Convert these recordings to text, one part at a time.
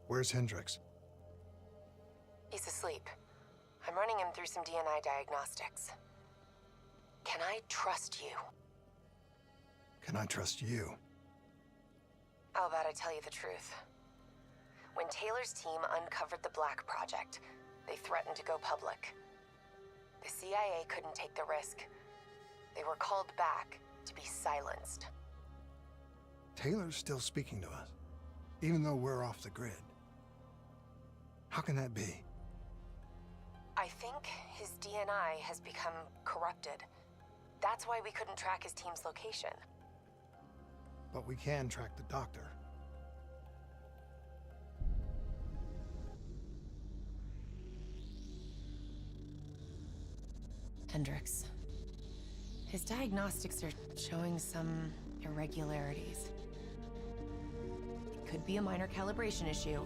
Where's Hendricks? He's asleep. I'm running him through some DNA diagnostics. Can I trust you? Can I trust you? How about I tell you the truth? When Taylor's team uncovered the Black Project, they threatened to go public. The CIA couldn't take the risk. They were called back to be silenced. Taylor's still speaking to us, even though we're off the grid. How can that be? I think his DNA has become corrupted. That's why we couldn't track his team's location. But we can track the doctor. Hendricks. His diagnostics are showing some irregularities. It could be a minor calibration issue,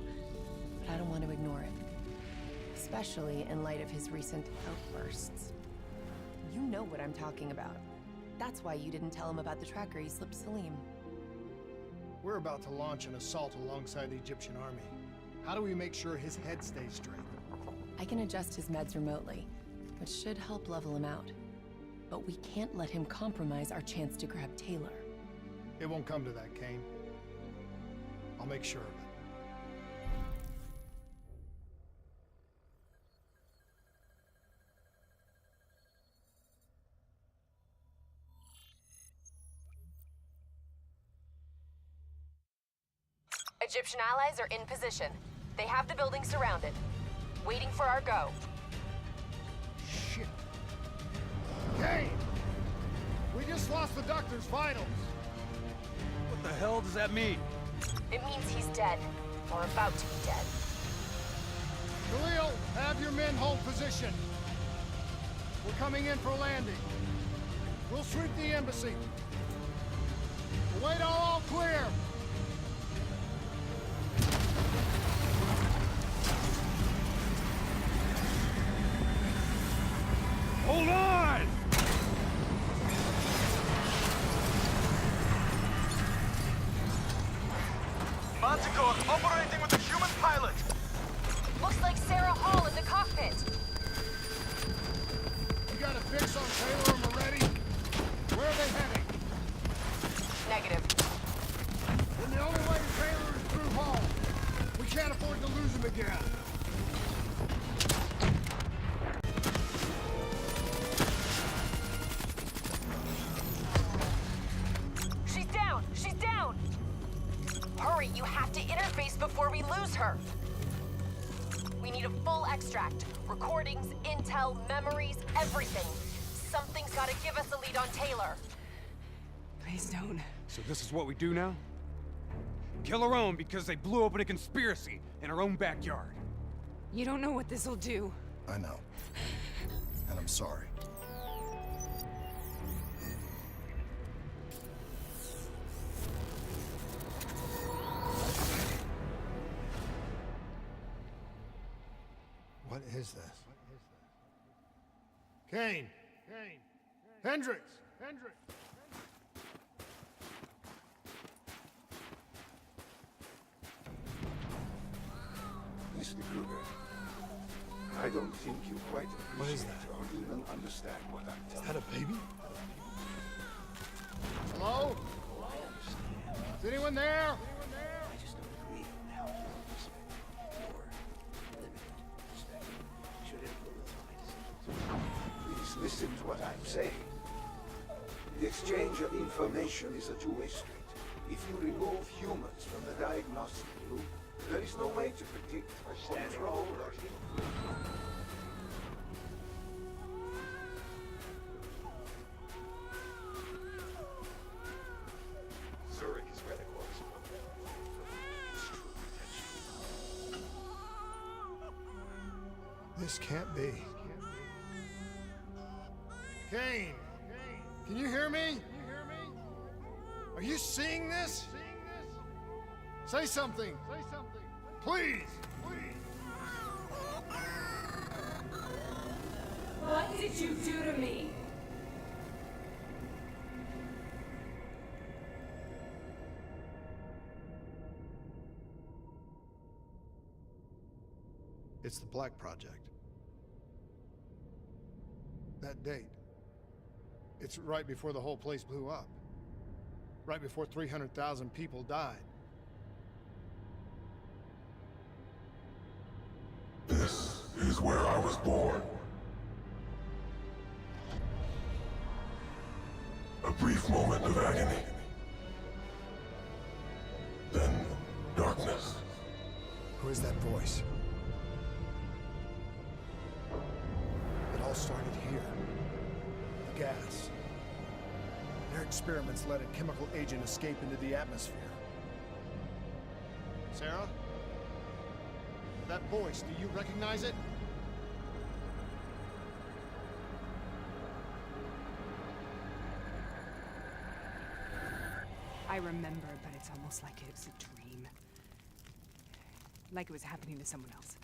but I don't want to ignore it. Especially in light of his recent outbursts. You know what I'm talking about. That's why you didn't tell him about the tracker he slipped Salim. We're about to launch an assault alongside the Egyptian army. How do we make sure his head stays straight? I can adjust his meds remotely, which should help level him out. But we can't let him compromise our chance to grab Taylor. It won't come to that, Kane. I'll make sure of it. Egyptian allies are in position. They have the building surrounded. Waiting for our go. Shit. Kane! We just lost the doctor's vitals. What the hell does that mean? It means he's dead. Or about to be dead. Khalil, have your men hold position. We're coming in for landing. We'll sweep the embassy. We'll wait all clear. Hold on! Manticore operating with a human pilot. Looks like Sarah Hall in the cockpit. You got a fix on Taylor and Moretti? Where are they heading? Negative. Then the only way to Taylor is through Hall. We can't afford to lose him again. She's down! She's down! Hurry, you have to interface before we lose her. We need a full extract. Recordings, intel, memories, everything. Something's gotta give us a lead on Taylor. Please don't. So this is what we do now? Kill our own because they blew open a conspiracy in our own backyard. You don't know what this'll do. I know. And I'm sorry. What is this? Kane! Kane! Hendricks! Hendricks! Mr. Kruger, I don't think you quite What is appreciate that? or even understand what I'm Is telling that a baby? Hello? Is anyone there? I just don't agree on how you respect your limited perspective should influence my decisions. Please listen to what I'm saying. The exchange of information is a two-way street. If you remove humans from the diagnostic loop, there is no way to predict or control or influence. Zurich is where the core is from. Its true potential. This can't be. Kane! Can you hear me? Are you seeing this? Say something! Please! What did you do to me? It's the Black Project. That date. It's right before the whole place blew up. Right before 300,000 people died. This is where I was born. A brief moment of agony. Then, darkness. Who is that voice? It all started here. The gas. Their experiments let a chemical agent escape into the atmosphere. Sarah? That voice, do you recognize it? I remember, but it's almost like it was a dream. Like it was happening to someone else.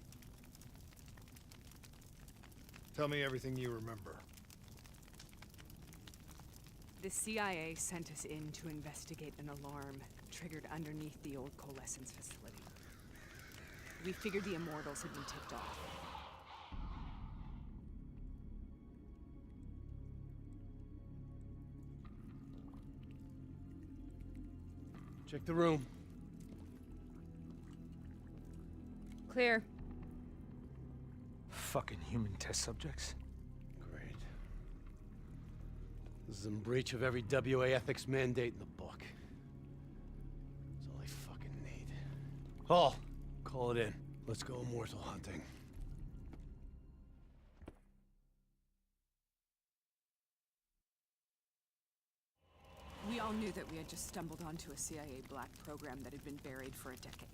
Tell me everything you remember. The CIA sent us in to investigate an alarm triggered underneath the old coalescence facility. We figured the Immortals had been tipped off. Check the room. Clear. Fucking human test subjects. Great. This is in breach of every WA ethics mandate in the book. That's all I fucking need. Hall, call it in. Let's go immortal hunting. We all knew that we had just stumbled onto a CIA black program that had been buried for a decade.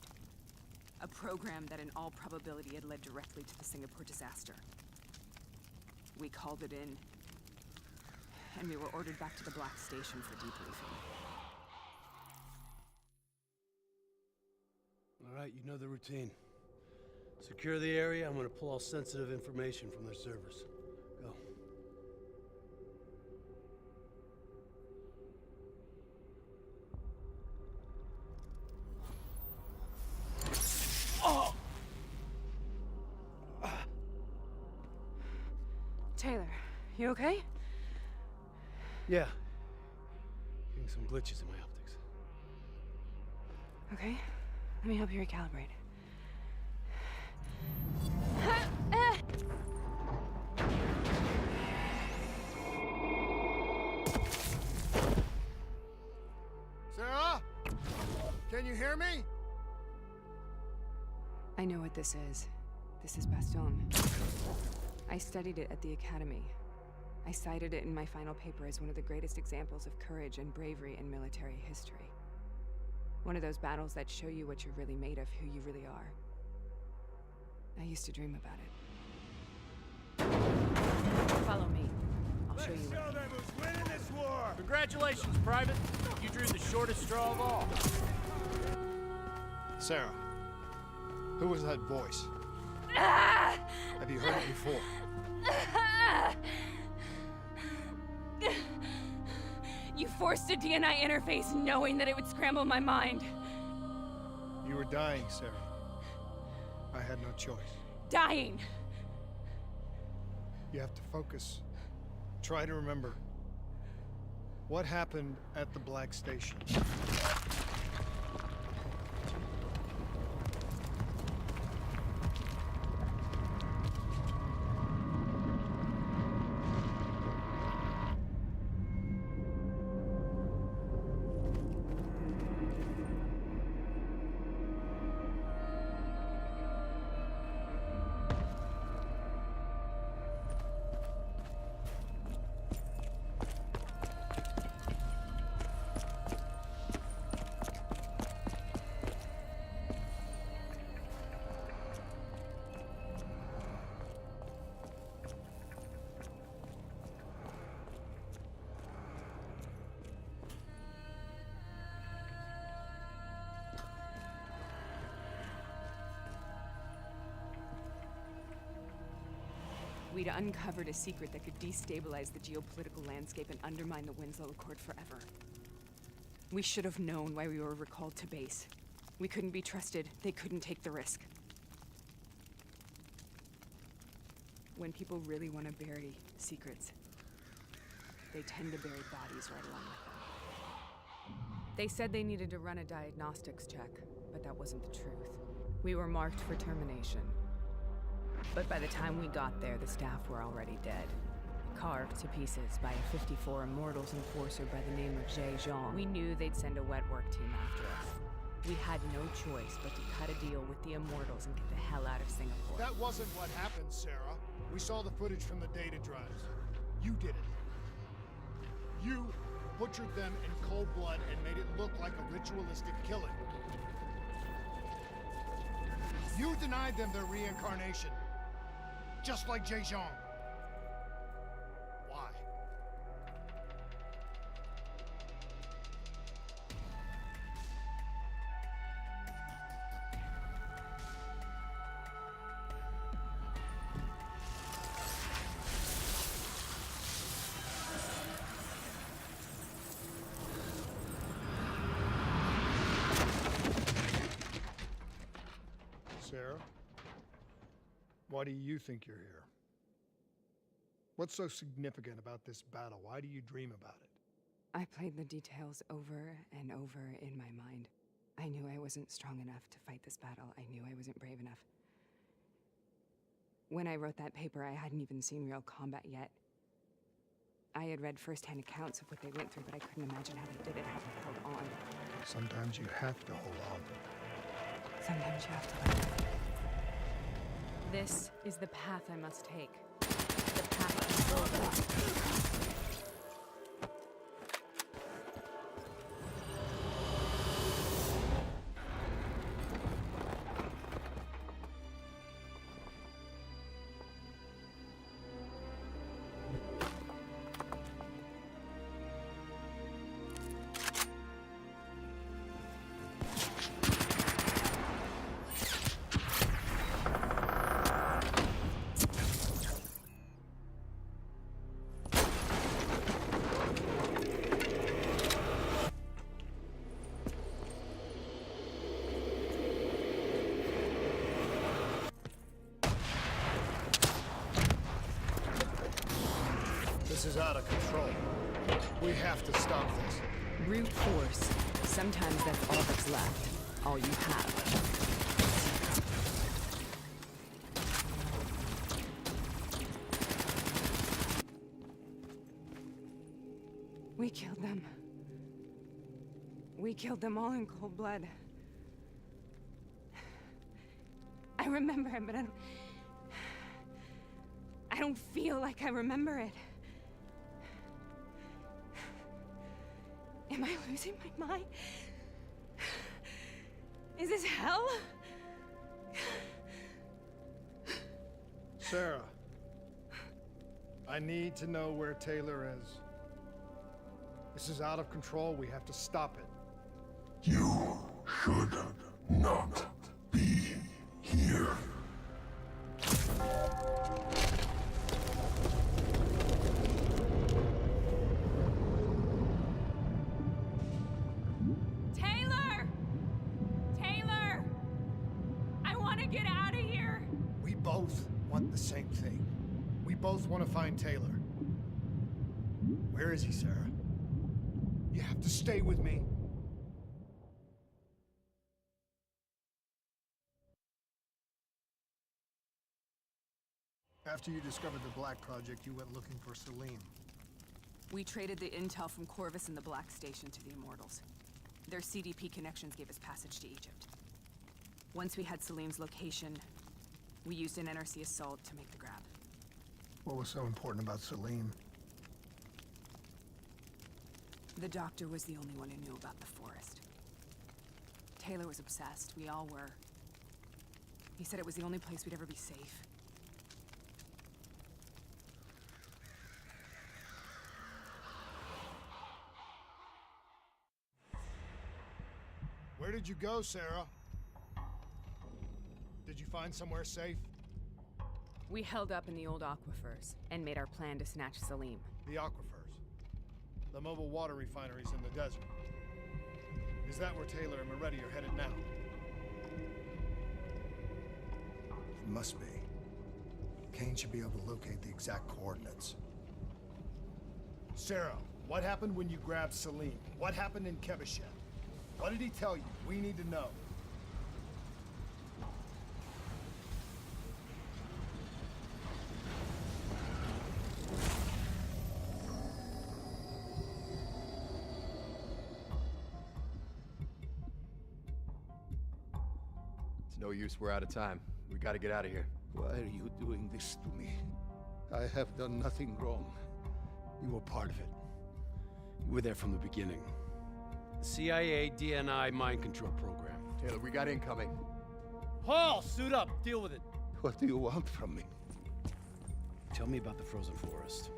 A program that in all probability had led directly to the Singapore disaster. We called it in, and we were ordered back to the Black Station for debriefing. All right, you know the routine. Secure the area. I'm gonna pull all sensitive information from their servers. Go. Taylor, you okay? Yeah. Getting some glitches in my optics. Okay, let me help you recalibrate. Sarah? Can you hear me? I know what this is. This is Baston. I studied it at the Academy. I cited it in my final paper as one of the greatest examples of courage and bravery in military history. One of those battles that show you what you're really made of, who you really are. I used to dream about it. Follow me. I'll show you. Show them who's winning this war! Congratulations, Private. You drew the shortest straw of all. Sarah, who was that voice? Have you heard it before? You forced a DNI interface knowing that it would scramble my mind. You were dying, Sarah. I had no choice. Dying. You have to focus. Try to remember. What happened at the Black Station? We'd uncovered a secret that could destabilize the geopolitical landscape and undermine the Winslow Accord forever. We should have known why we were recalled to base. We couldn't be trusted. They couldn't take the risk. When people really want to bury secrets, they tend to bury bodies right along with them. They said they needed to run a diagnostics check, but that wasn't the truth. We were marked for termination. But by the time we got there, the staff were already dead. Carved to pieces by a 54 Immortals enforcer by the name of Jay Zhang. We knew they'd send a wet work team after us. We had no choice but to cut a deal with the Immortals and get the hell out of Singapore. That wasn't what happened, Sarah. We saw the footage from the data drives. You did it. You butchered them in cold blood and made it look like a ritualistic killing. You denied them their reincarnation. Just like Jay Zhang. Why? Sarah? Why do you think you're here? What's so significant about this battle? Why do you dream about it? I played the details over and over in my mind. I knew I wasn't strong enough to fight this battle. I knew I wasn't brave enough. When I wrote that paper, I hadn't even seen real combat yet. I had read first-hand accounts of what they went through, but I couldn't imagine how they did it, how they held on. Sometimes you have to hold on. Sometimes you have to let go. This is the path I must take. The path to build. This is out of control. We have to stop this. Brute force. Sometimes that's all that's left. All you have. We killed them. We killed them all in cold blood. I remember it, but I don't feel like I remember it. Am I losing my mind? Is this hell? Sarah, I need to know where Taylor is. This is out of control. We have to stop it. You should not be here. Taylor! Taylor! I want to get out of here! We both want the same thing. We both want to find Taylor. Where is he, Sarah? You have to stay with me. After you discovered the Black Project, you went looking for Salim. We traded the intel from Corvus and the Black Station to the Immortals. Their CDP connections gave us passage to Egypt. Once we had Salim's location, we used an NRC assault to make the grab. What was so important about Salim? The doctor was the only one who knew about the forest. Taylor was obsessed. We all were. He said it was the only place we'd ever be safe. Where did you go, Sarah? Did you find somewhere safe? We held up in the old aquifers and made our plan to snatch Salim. The aquifers. The mobile water refineries in the desert. Is that where Taylor and Moretti are headed now? It must be. Kane should be able to locate the exact coordinates. Sarah, what happened when you grabbed Salim? What happened in Kevashet? What did he tell you? We need to know. It's no use, we're out of time. We gotta get out of here. Why are you doing this to me? I have done nothing wrong. You were part of it. You were there from the beginning. The CIA DNI mind control program. Taylor, we got incoming. Hall, suit up. Deal with it. What do you want from me? Tell me about the frozen forest.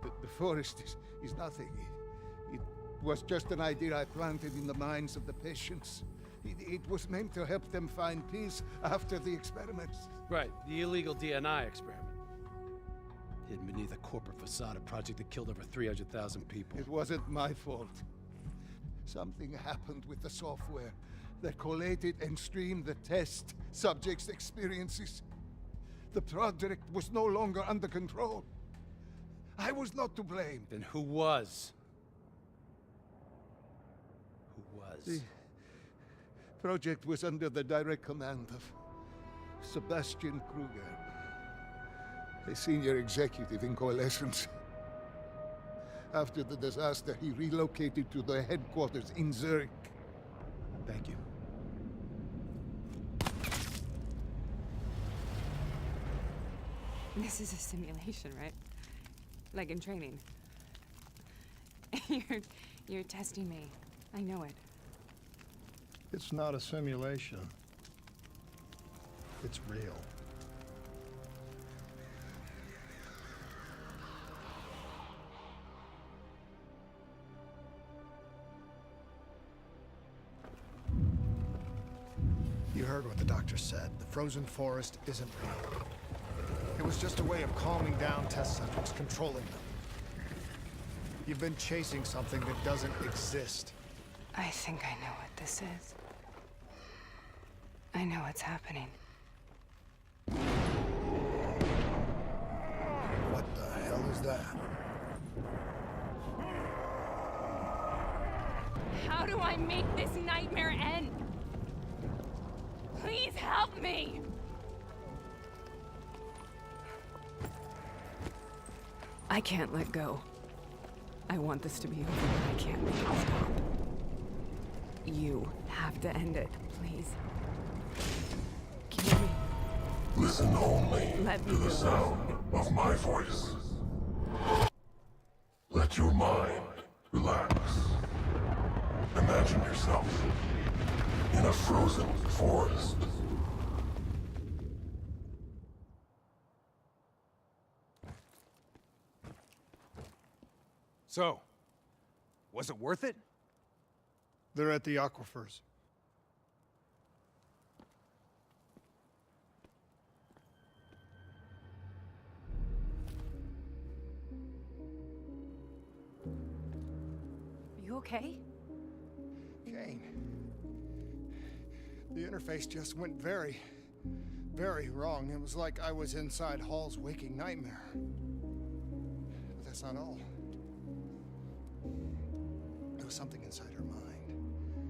The forest is nothing. It was just an idea I planted in the minds of the patients. It was meant to help them find peace after the experiments. Right, the illegal DNI experiment. Hidden beneath a corporate facade, a project that killed over 300,000 people. It wasn't my fault. Something happened with the software that collated and streamed the test subjects' experiences. The project was no longer under control. I was not to blame. Then who was? Who was? The project was under the direct command of Sebastian Kruger, a senior executive in Coalescence. After the disaster, he relocated to the headquarters in Zurich. Thank you. This is a simulation, right? Like in training. You're testing me. I know it. It's not a simulation. It's real. You heard what the doctor said. The frozen forest isn't real. It was just a way of calming down test subjects, controlling them. You've been chasing something that doesn't exist. I think I know what this is. I know what's happening. What the hell is that? How do I make this nightmare end? Please help me! I can't let go. I want this to be over, but I can't make it stop. You have to end it, please. Kill me. Listen only Let me to the go. sound of my voice. Let your mind relax. Imagine yourself in a frozen forest. So, was it worth it? They're at the aquifers. Are you okay? Kane. The interface just went very, very wrong. It was like I was inside Hall's waking nightmare. But that's not all. There was something inside her mind.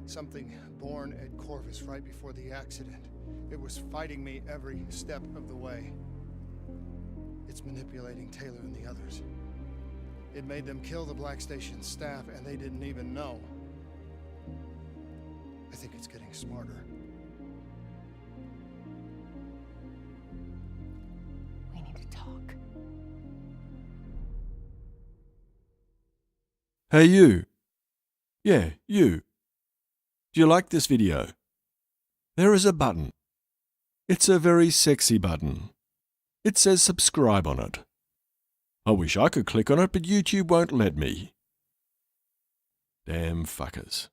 Something born at Corvus right before the accident. It was fighting me every step of the way. It's manipulating Taylor and the others. It made them kill the Black Station staff, and they didn't even know. I think it's getting smarter. We need to talk. Hey you. Yeah, you. Do you like this video? There is a button. It's a very sexy button. It says subscribe on it. I wish I could click on it, but YouTube won't let me. Damn fuckers.